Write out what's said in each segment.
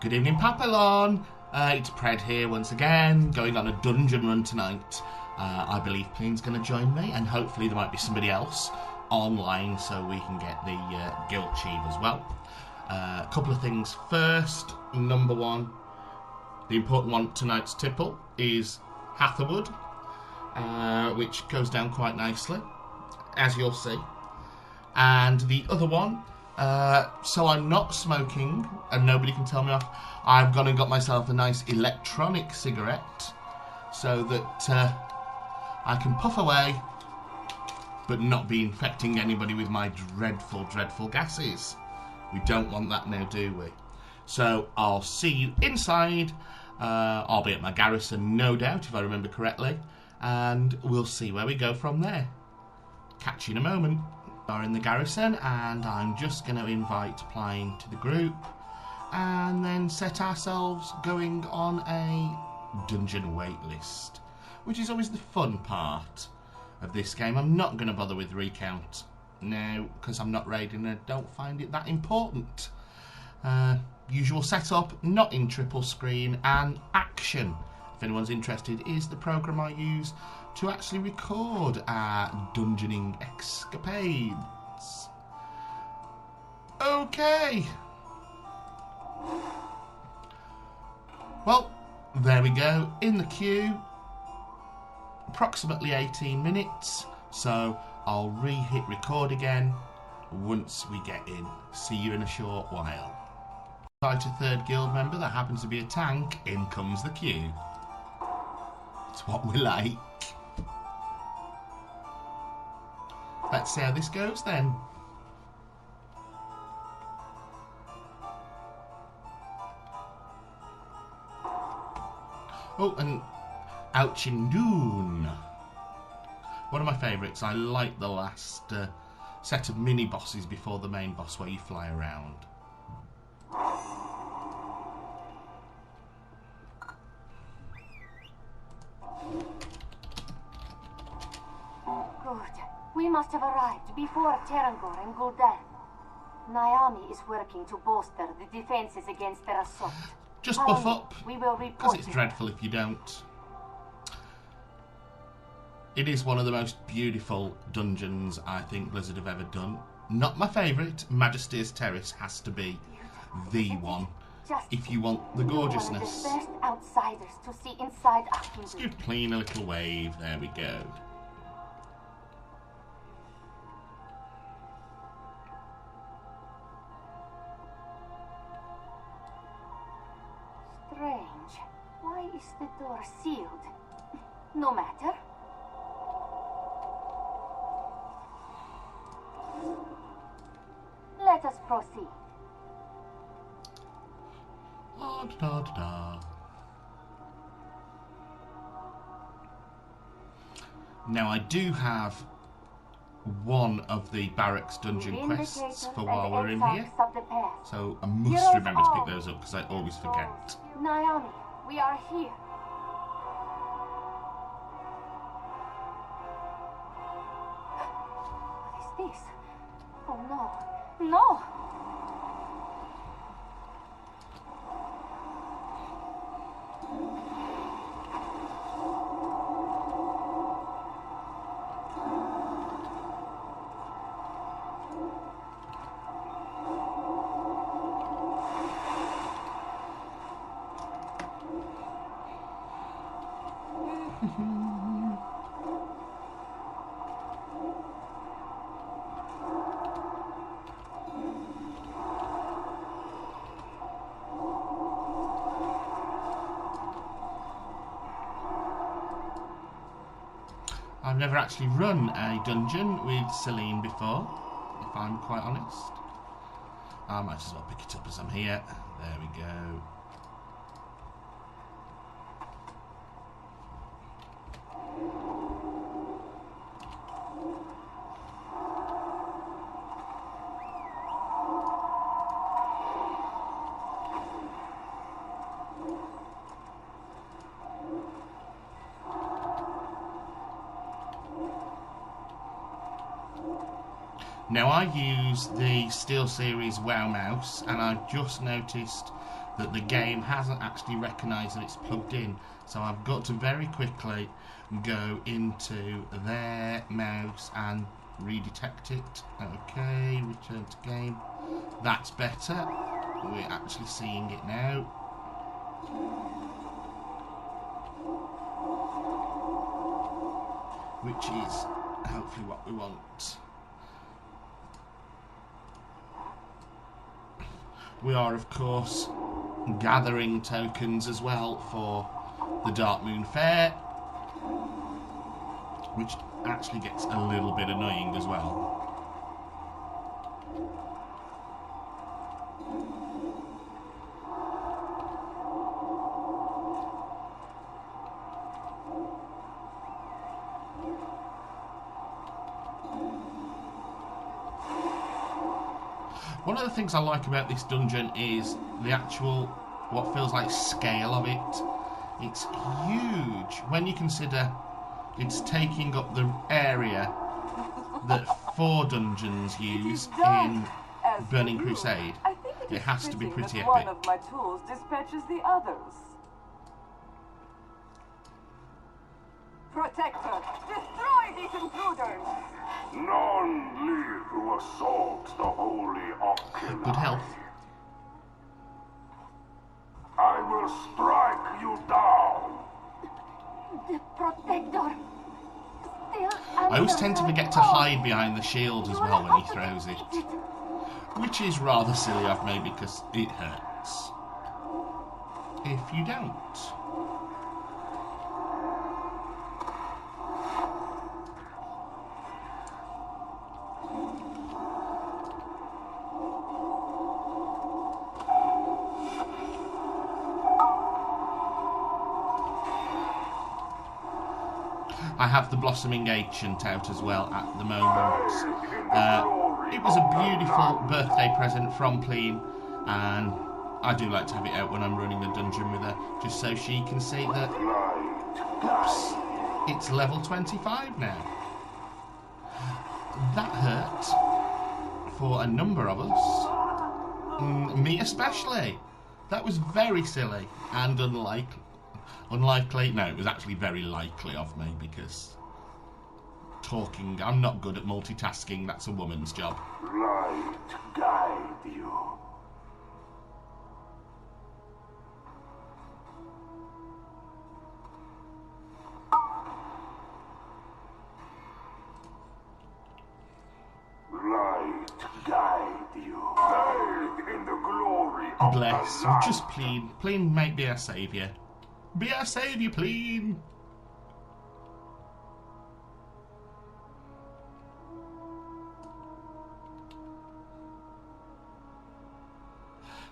Good evening, Papillon. It's Pred here once again, going on a dungeon run tonight. I believe Plain's going to join me, and hopefully there might be somebody else online so we can get the guild achieve as well. A couple of things first. Number one, the important one tonight's tipple is Hatherwood, which goes down quite nicely, as you'll see. And the other one, so I'm not smoking and nobody can tell me off, I've gone and got myself a nice electronic cigarette so that I can puff away but not be infecting anybody with my dreadful, dreadful gases. We don't want that now, do we? So I'll see you inside. I'll be at my garrison, no doubt, if I remember correctly, and we'll see where we go from there. Catch you in a moment. We're in the garrison, and I'm just going to invite Plain to the group and then set ourselves going on a dungeon wait list, which is always the fun part of this game. I'm not going to bother with recount now because I'm not raiding and I don't find it that important. Usual setup, not in triple screen, and action, if anyone's interested, is the program I use to actually record our dungeoning escapades. Okay. Well, there we go, in the queue. Approximately 18 minutes, so I'll re-hit record again once we get in. See you in a short while. Invite a third guild member that happens to be a tank, in comes the queue. It's what we like. Let's see how this goes then. Oh, and Auchinduon. One of my favourites. I like the last set of mini bosses before the main boss where you fly around. We must have arrived before Terangor and Gul'dan. Naomi is working to bolster the defences against their assault. Just buff up, we will because it's dreadful if you don't. It is one of the most beautiful dungeons I think Blizzard have ever done. Not my favourite. Majesty's Terrace has to be the one if you want the gorgeousness. The first outsiders to see inside Auchinduon. Let's give Plain a little wave. There we go. Strange. Why is the door sealed? No matter. Let us proceed. Da, da, da, da. Now I do have one of the barracks dungeon quests for while we're in here, so I must remember to pick those up because I always forget. Naomi, we are here. What is this? Oh no, no! I've never actually run a dungeon with Celine before, if I'm quite honest. I might as well pick it up as I'm here. There we go. Now I use the SteelSeries WoW mouse, and I've just noticed that the game hasn't actually recognised that it's plugged in. So I've got to very quickly go into their mouse and redetect it. Okay, return to game. That's better. We're actually seeing it now. Which is hopefully what we want. We are, of course, gathering tokens as well for the Dark Moon Fair, which actually gets a little bit annoying as well. One of the things I like about this dungeon is the actual, what feels like scale of it. It's huge when you consider it's taking up the area that 4 dungeons use in Burning Crusade. It has to be pretty epic. One of my tools dispatches the others. Protector, destroy these intruders! None live who assault the holy Auchinduon. Good health. I will strike you down. The Protector. Still I always tend to forget to hide behind the shield as well when he throws it, which is rather silly of me because it hurts if you don't. I have the Blossoming Ancient out as well at the moment. It was a beautiful birthday present from Pleen, and I do like to have it out when I'm running a dungeon with her, just so she can see that, oops, it's level 25 now. That hurt for a number of us, me especially. That was very silly and unlikely. No, it was actually very likely of me because talking, I'm not good at multitasking, that's a woman's job. Light guide you. Light guide you. Bathe in the glory of Bless, the light. just Pleen. Pleen might be our saviour. Be our saviour, Pleen!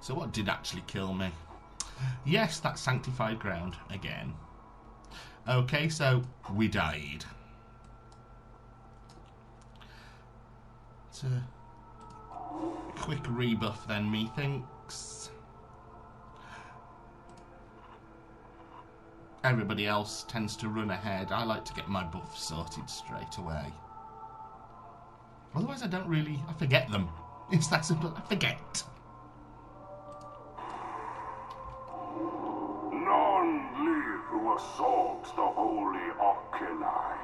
So what did actually kill me? Yes, that's sanctified ground again. Okay, so we died. It's a quick rebuff then, methinks. Everybody else tends to run ahead. I like to get my buffs sorted straight away. Otherwise I forget them. It's that simple, I forget. None live who assault the holy Auchinduon.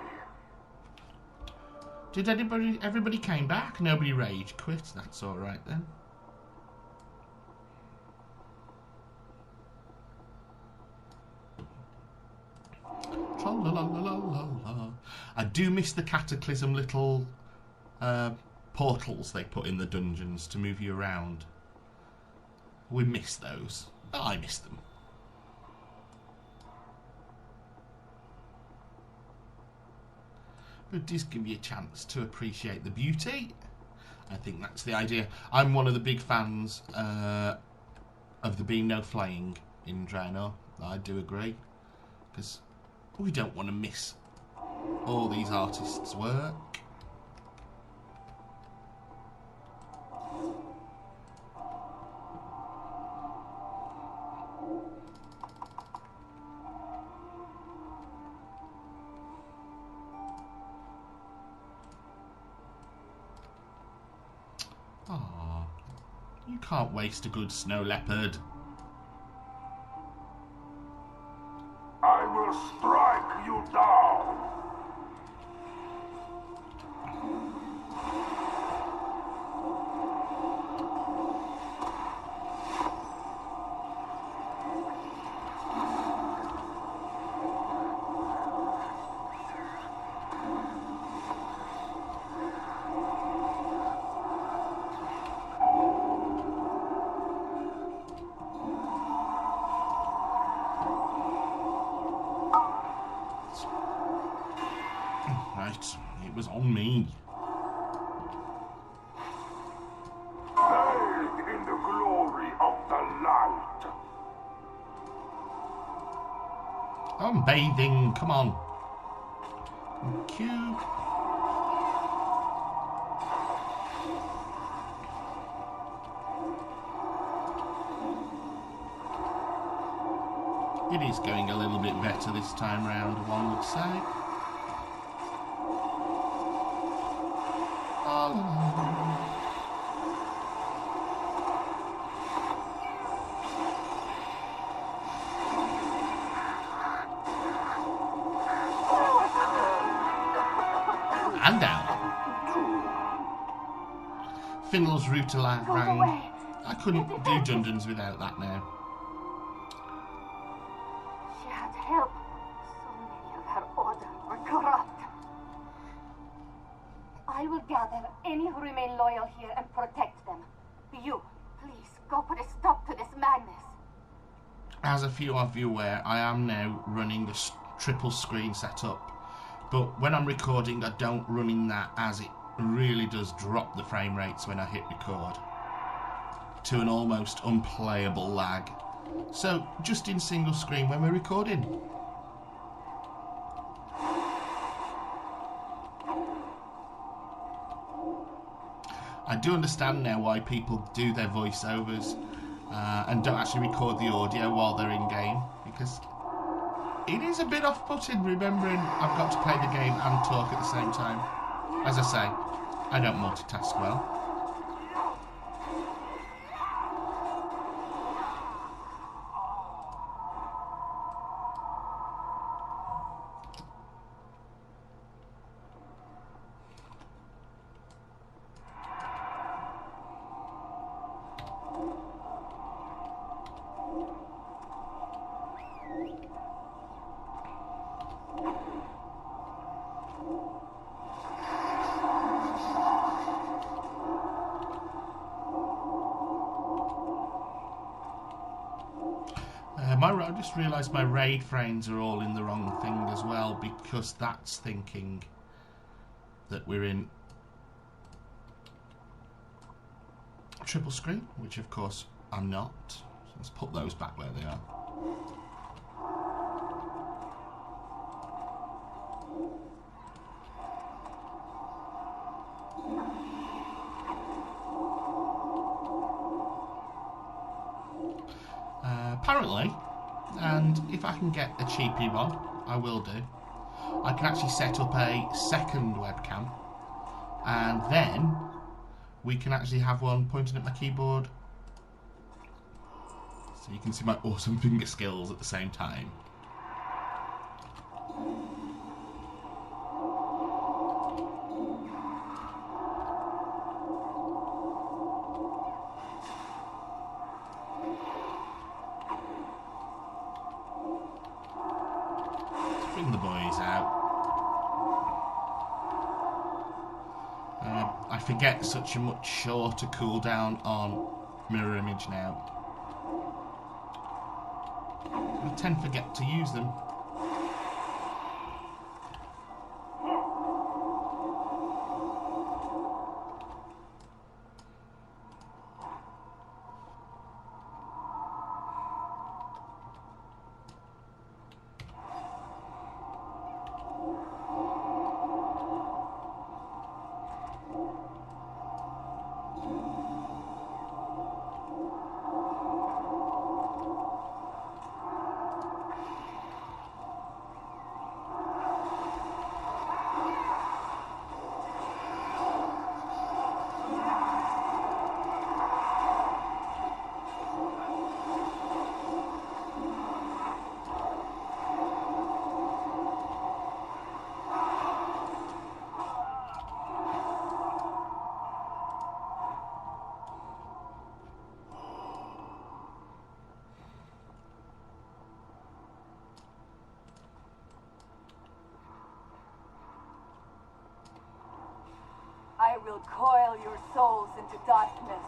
Did everybody came back? Nobody rage quit? That's alright then. Tra-la-la-la-la-la. I do miss the Cataclysm little portals they put in the dungeons to move you around. We miss those. Oh, I miss them. But it does give you a chance to appreciate the beauty. I think that's the idea. I'm one of the big fans of there being no flying in Draenor. I do agree. Because we don't want to miss all these artists' work. Aww. You can't waste a good snow leopard. right. It was on me. Bathe in the glory of the light. Oh, I'm bathing. Come on. Thank you. It is going a little bit better this time round, one would say. And down. Finl's router rang. I couldn't do dungeons without that now. She had help. So many of her order were corrupt. I will gather any who remain loyal here and protect them. You, please, go put a stop to this madness. As a few of you aware, I am now running the triple screen setup. But when I'm recording, I don't run in that, as it really does drop the frame rates when I hit record to an almost unplayable lag. So just in single screen when we're recording. I do understand now why people do their voiceovers and don't actually record the audio while they're in game, because it is a bit off-putting remembering I've got to play the game and talk at the same time. As I say, I don't multitask well. I just realised my raid frames are all in the wrong thing as well, because that's thinking that we're in triple screen, which of course I'm not. So let's put those back where they are. Apparently, and if I can get a cheapy one, I will do, I can actually set up a second webcam, and then we can actually have one pointing at my keyboard, so you can see my awesome finger skills at the same time. Bring the boys out. I forget such a much shorter cooldown on mirror image now. I tend to forget to use them. I will coil your souls into darkness.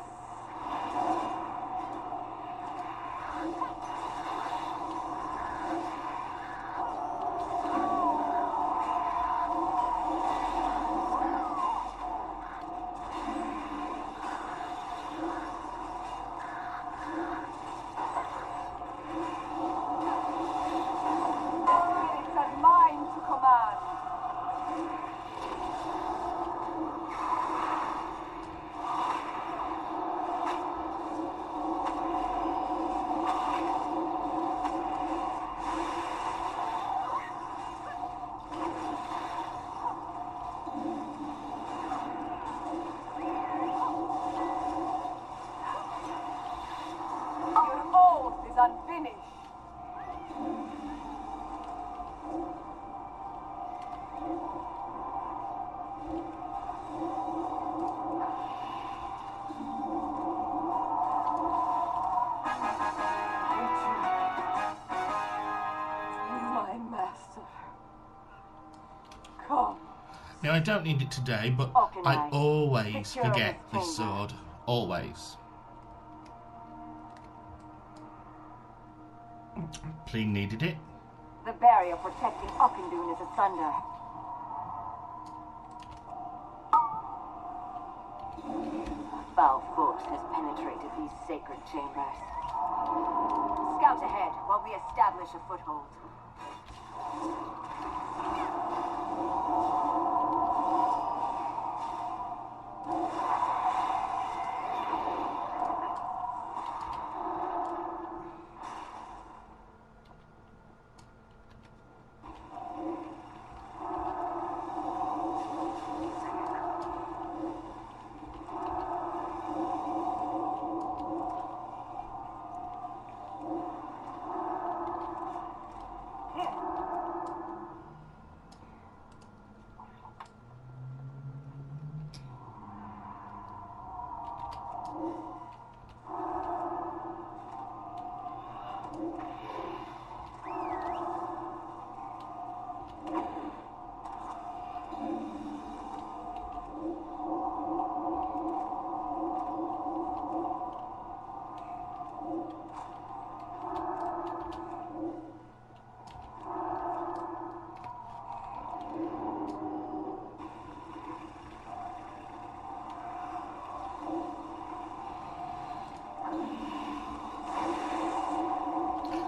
Come. Now, I don't need it today, but I always forget this sword. Always. Pleen needed it. The barrier protecting Auchinduon is asunder. Foul force has penetrated these sacred chambers. Scout ahead while we establish a foothold.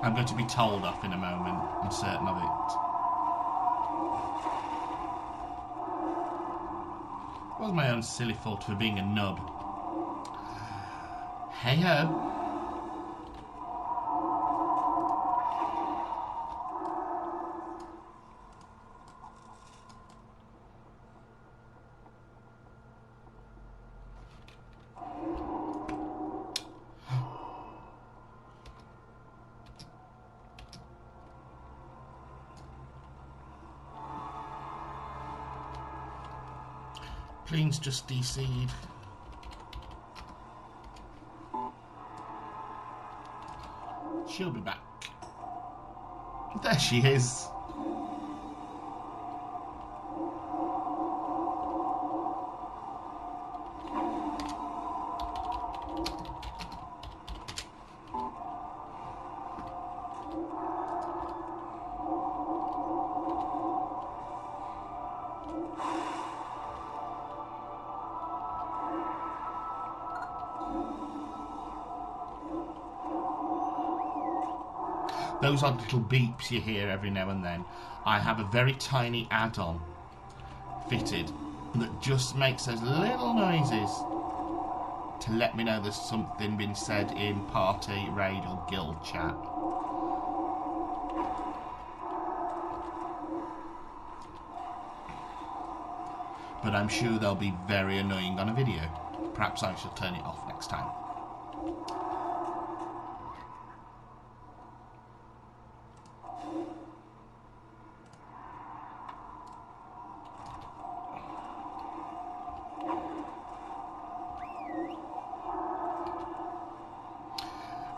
I'm going to be told off in a moment. I'm certain of it. It was my own silly fault for being a nub. Hey ho. Pleen's just DC'd. She'll be back. There she is. Those are little beeps you hear every now and then. I have a very tiny add-on fitted that just makes those little noises to let me know there's something been said in party, raid or guild chat. But I'm sure they'll be very annoying on a video. Perhaps I shall turn it off next time.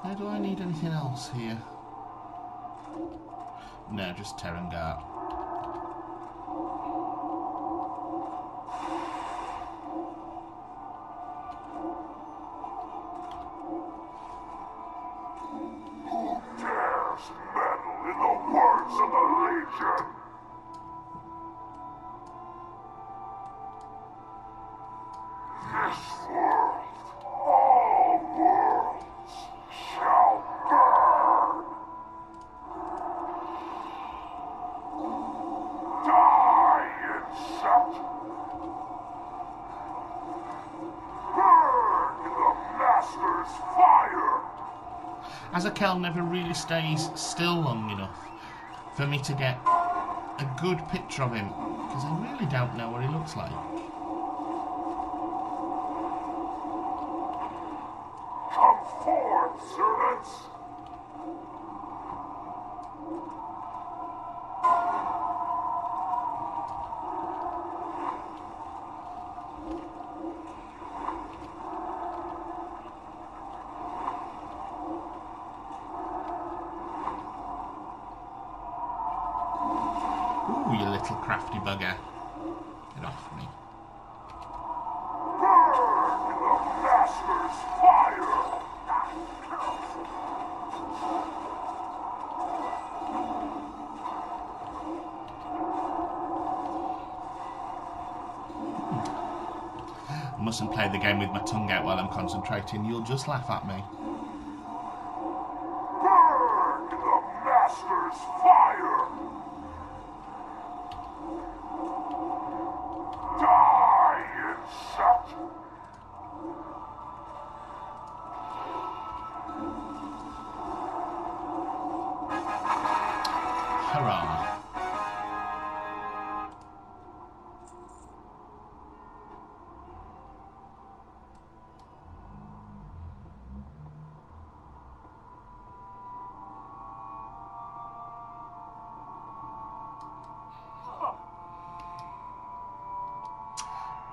Now, do I need anything else here? No, just Predergast. Who dares meddle in the words of the Legion? This world, all worlds, shall burn. Die, insect! Burn the Master's fire! Azakel never really stays still long enough for me to get a good picture of him, because I really don't know what he looks like. Come forth, servants! Ooh, you little crafty bugger. Get off me. Burn the Master's fire! Mustn't play the game with my tongue out while I'm concentrating. You'll just laugh at me. Burn the Master's fire! Die, insect! Hurrah.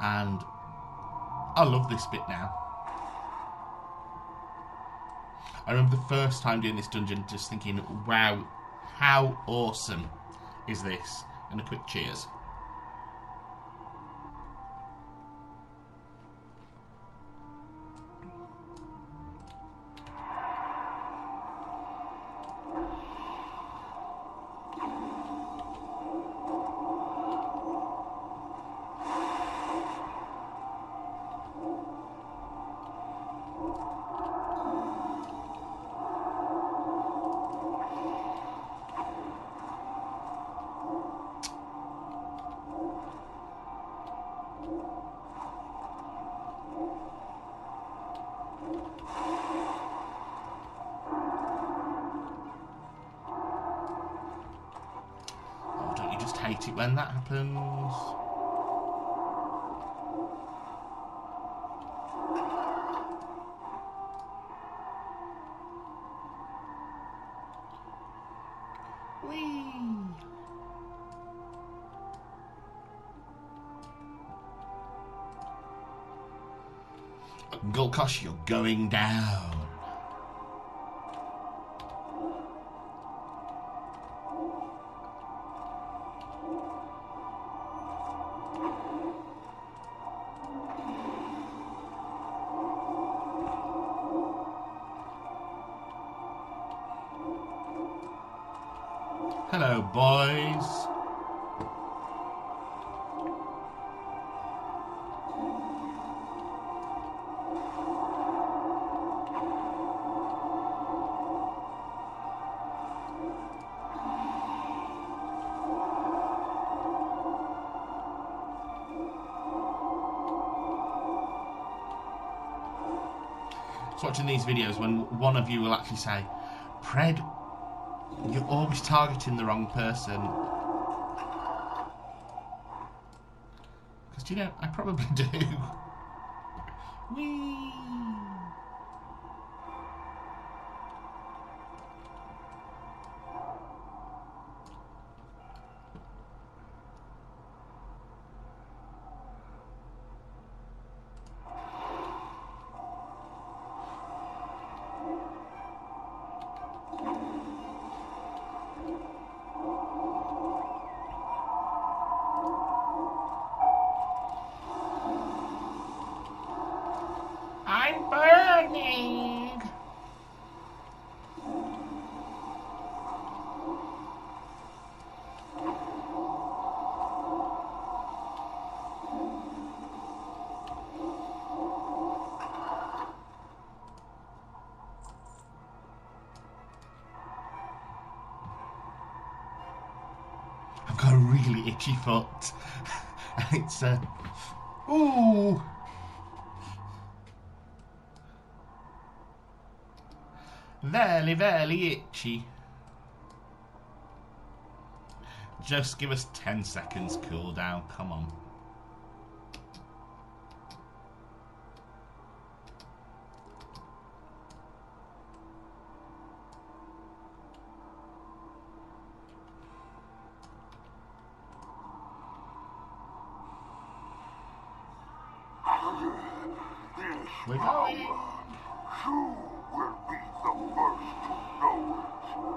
And I love this bit now. I remember the first time doing this dungeon just thinking, wow, how awesome is this? And a quick cheers. Hate it when that happens. Whee! Gulkosh, you're going down. Hello, boys. So watching these videos when one of you will actually say, Pred, you're always targeting the wrong person. Because, you know, I probably do. Whee! I'm burning! I've got a really itchy foot. And it's, ooh! Very, very itchy. Just give us 10 seconds cooldown, come on. We're going. You will be the first to know it.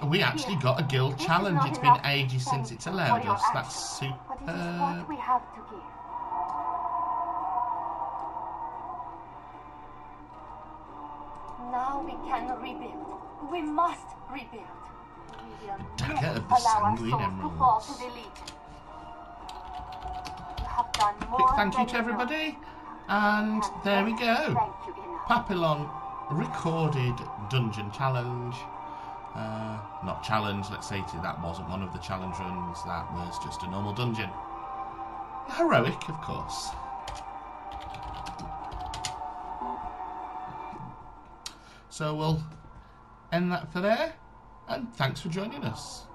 We actually got a guild challenge. It's been ages since it's allowed us. That's super. But it is what we have to give. Now we can rebuild. We must rebuild. We will Dagger never of the allow our Sanguine souls to fall Emeralds. to the Legion. You have done Quick more thank you than to everybody. And there we go. Thank you enough. Papillon recorded dungeon challenge. Not challenge, let's say that wasn't one of the challenge runs. That was just a normal dungeon. Heroic, of course. So we'll end that for there, and thanks for joining us.